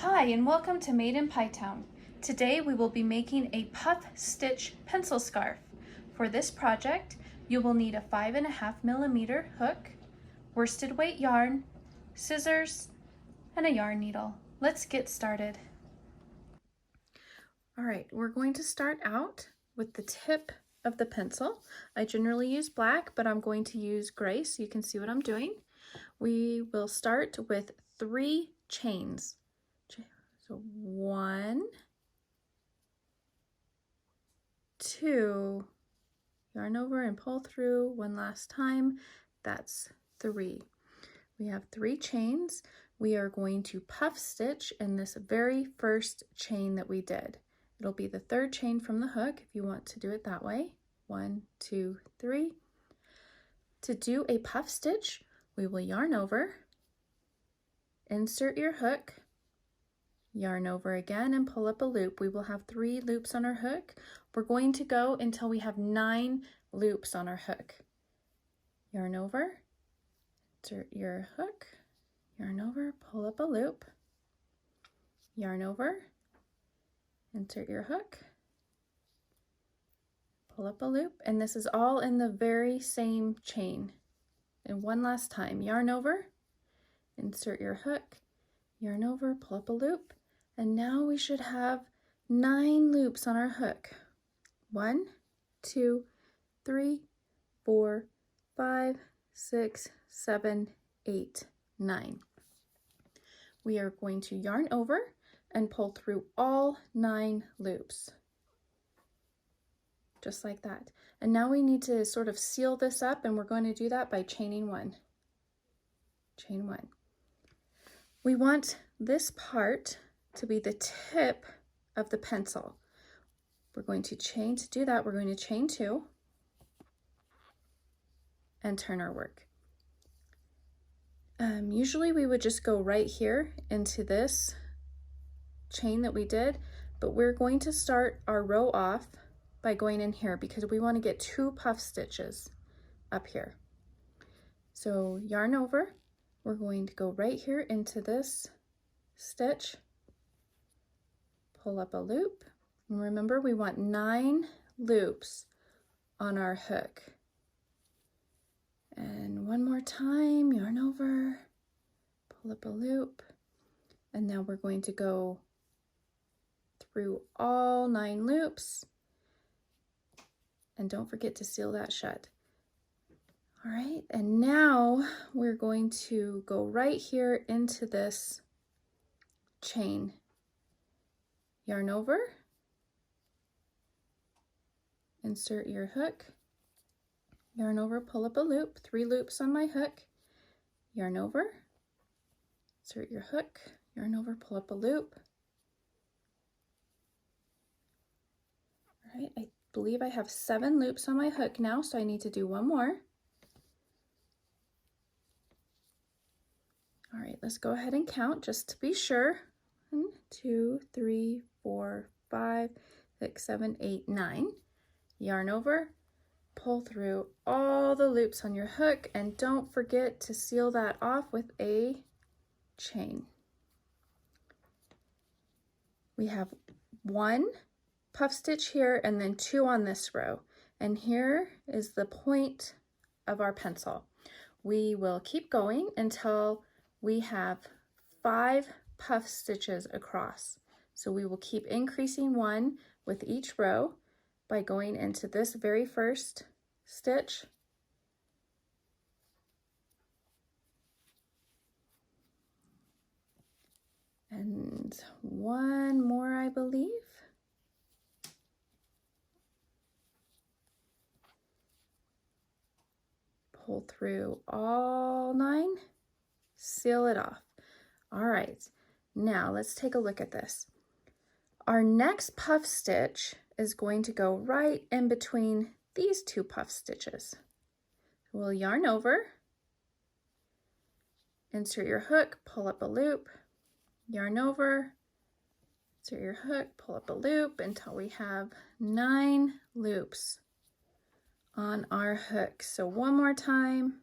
Hi and welcome to Made in Pytown. Today we will be making a puff stitch pencil scarf. For this project you will need a 5.5mm hook, worsted weight yarn, scissors, and a yarn needle. Let's get started. Alright, we're going to start out with the tip of the pencil. I generally use black, but I'm going to use gray so you can see what I'm doing. We will start with 3 chains. So 1, 2, yarn over and pull through one last time. That's 3. We have 3 chains. We are going to puff stitch in this very first chain that we did. It'll be the 3rd chain from the hook if you want to do it that way. 1, 2, 3. To do a puff stitch, we will yarn over, insert your hook, yarn over again and pull up a loop. We will have 3 loops on our hook. We're going to go until we have 9 loops on our hook. Yarn over, insert your hook, yarn over, pull up a loop, yarn over, insert your hook, pull up a loop, and this is all in the very same chain. And one last time, yarn over, insert your hook, yarn over, pull up a loop, and now we should have 9 loops on our hook. 1, 2, 3, 4, 5, 6, 7, 8, 9. We are going to yarn over and pull through all 9 loops. Just like that. And now we need to sort of seal this up, and we're going to do that by chaining 1. Chain 1. We want this part to be the tip of the pencil. We're going to chain, to do that, we're going to chain 2 and turn our work. Usually we would just go right here into this chain that we did, but we're going to start our row off by going in here because we want to get 2 puff stitches up here. So yarn over, we're going to go right here into this stitch, pull up a loop, and remember we want 9 loops on our hook. And one more time, yarn over, pull up a loop, and now we're going to go through all 9 loops, and don't forget to seal that shut. All right, and now we're going to go right here into this chain. Yarn over, insert your hook, yarn over, pull up a loop, 3 loops on my hook, yarn over, insert your hook, yarn over, pull up a loop. All right, I believe I have 7 loops on my hook now, so I need to do 1 more. All right, let's go ahead and count just to be sure. 1, 2, 3, 4, 5, 6, 7, 8, 9. Yarn over, pull through all the loops on your hook, and don't forget to seal that off with a chain. We have 1 puff stitch here and then 2 on this row, and here is the point of our pencil. We will keep going until we have 5 puff stitches across. So we will keep increasing 1 with each row by going into this very first stitch, and 1 more, I believe. Pull through all 9, seal it off. All right, now let's take a look at this. Our next puff stitch is going to go right in between these 2 puff stitches. We'll yarn over, insert your hook, pull up a loop, yarn over, insert your hook, pull up a loop until we have 9 loops on our hook. So 1 more time,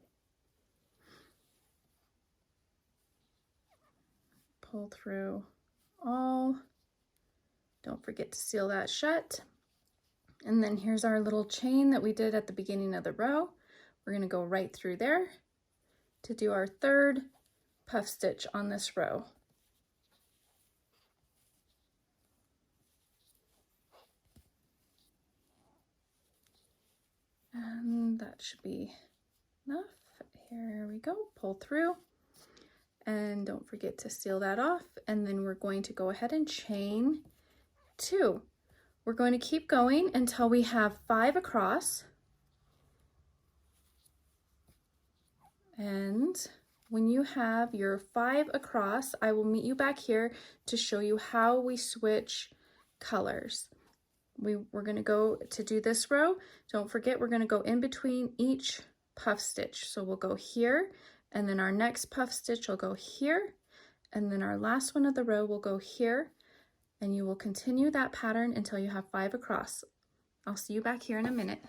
pull through all. Don't forget to seal that shut. And then here's our little chain that we did at the beginning of the row. We're going to go right through there to do our third puff stitch on this row. And that should be enough. Here we go, pull through. And don't forget to seal that off. And then we're going to go ahead and chain 2. We're going to keep going until we have 5 across. And when you have your 5 across, I will meet you back here to show you how we switch colors. We're going to go to do this row. Don't forget, we're going to go in between each puff stitch. So we'll go here, and then our next puff stitch will go here, and then our last one of the row will go here, and you will continue that pattern until you have 5 across. I'll see you back here in a minute.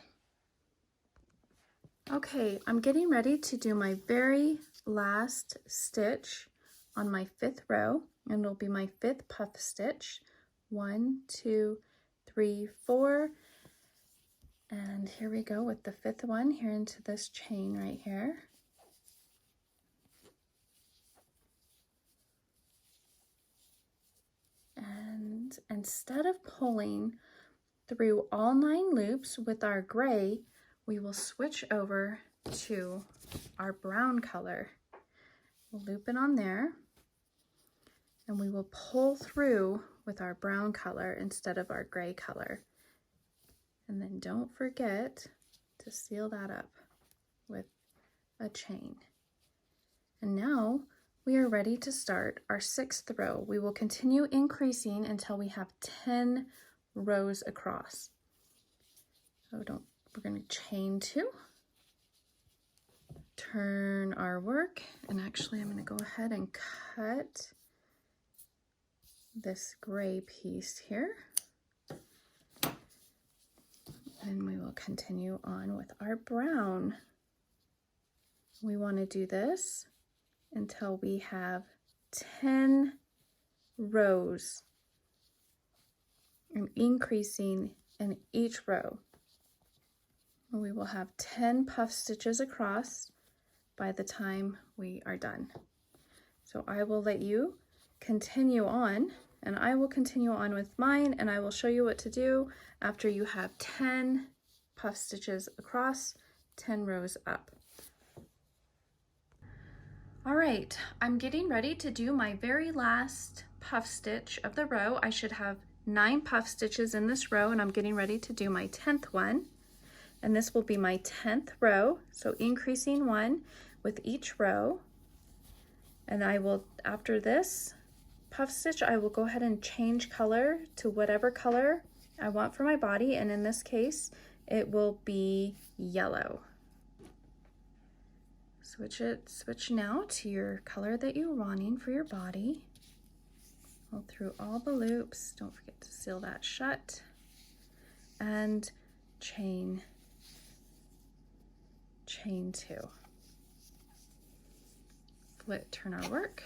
Okay, I'm getting ready to do my very last stitch on my 5th row, and it'll be my 5th puff stitch. 1, 2, 3, 4, and here we go with the 5th one here into this chain right here. And instead of pulling through all 9 loops with our gray, we will switch over to our brown color. We'll loop it on there, and we will pull through with our brown color instead of our gray color. And then don't forget to seal that up with a chain. And now we are ready to start our 6th row. We will continue increasing until we have 10 rows across. So we're going to chain 2, turn our work, and actually I'm going to go ahead and cut this gray piece here. And we will continue on with our brown. We want to do this until we have 10 rows and increasing in each row. We will have 10 puff stitches across by the time we are done. So I will let you continue on, and I will continue on with mine, and I will show you what to do after you have 10 puff stitches across, 10 rows up. All right, I'm getting ready to do my very last puff stitch of the row. I should have 9 puff stitches in this row, and I'm getting ready to do my 10th one. And this will be my 10th row, so increasing 1 with each row. And I will, after this puff stitch, I will go ahead and change color to whatever color I want for my body, and in this case, it will be yellow. Switch now to your color that you're wanting for your body. Pull through all the loops, don't forget to seal that shut, and chain 2. Turn our work.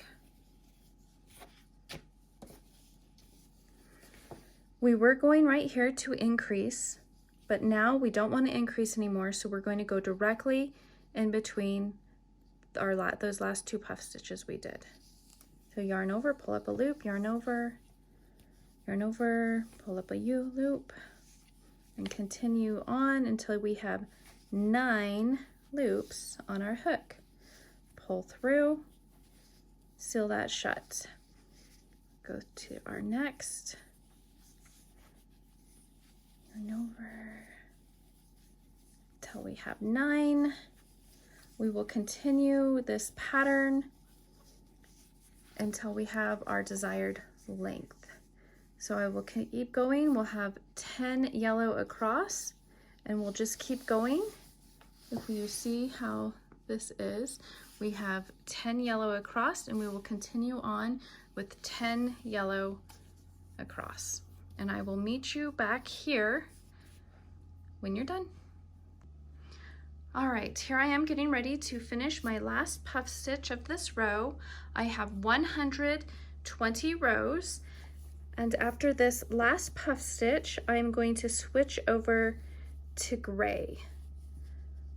We were going right here to increase, but now we don't want to increase anymore, so we're going to go directly in between those last 2 puff stitches we did. So yarn over, pull up a loop, yarn over, pull up a U loop, and continue on until we have 9 loops on our hook. Pull through, seal that shut. Go to our next, yarn over till we have 9. We will continue this pattern until we have our desired length. So I will keep going. We'll have 10 yellow across, and we'll just keep going. If you see how this is, we have 10 yellow across, and we will continue on with 10 yellow across. And I will meet you back here when you're done. All right, here I am getting ready to finish my last puff stitch of this row. I have 120 rows, And after this last puff stitch, I'm going to switch over to gray.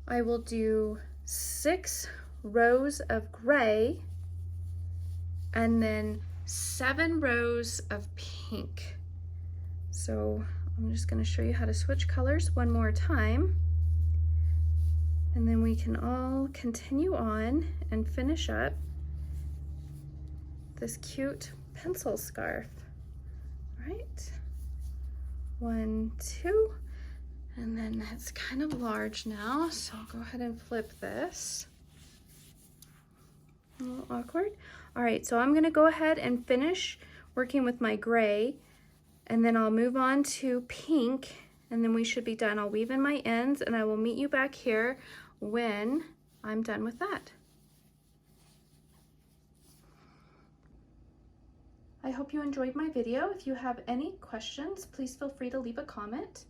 I will do 6 rows of gray and then 7 rows of pink. So I'm just going to show you how to switch colors one more time, and then we can all continue on and finish up this cute pencil scarf. All right, 1, 2, and then it's kind of large now, so I'll go ahead and flip this. A little awkward. All right, so I'm going to go ahead and finish working with my gray, and then I'll move on to pink, and then we should be done. I'll weave in my ends, and I will meet you back here when I'm done with that. I hope you enjoyed my video. If you have any questions, please feel free to leave a comment.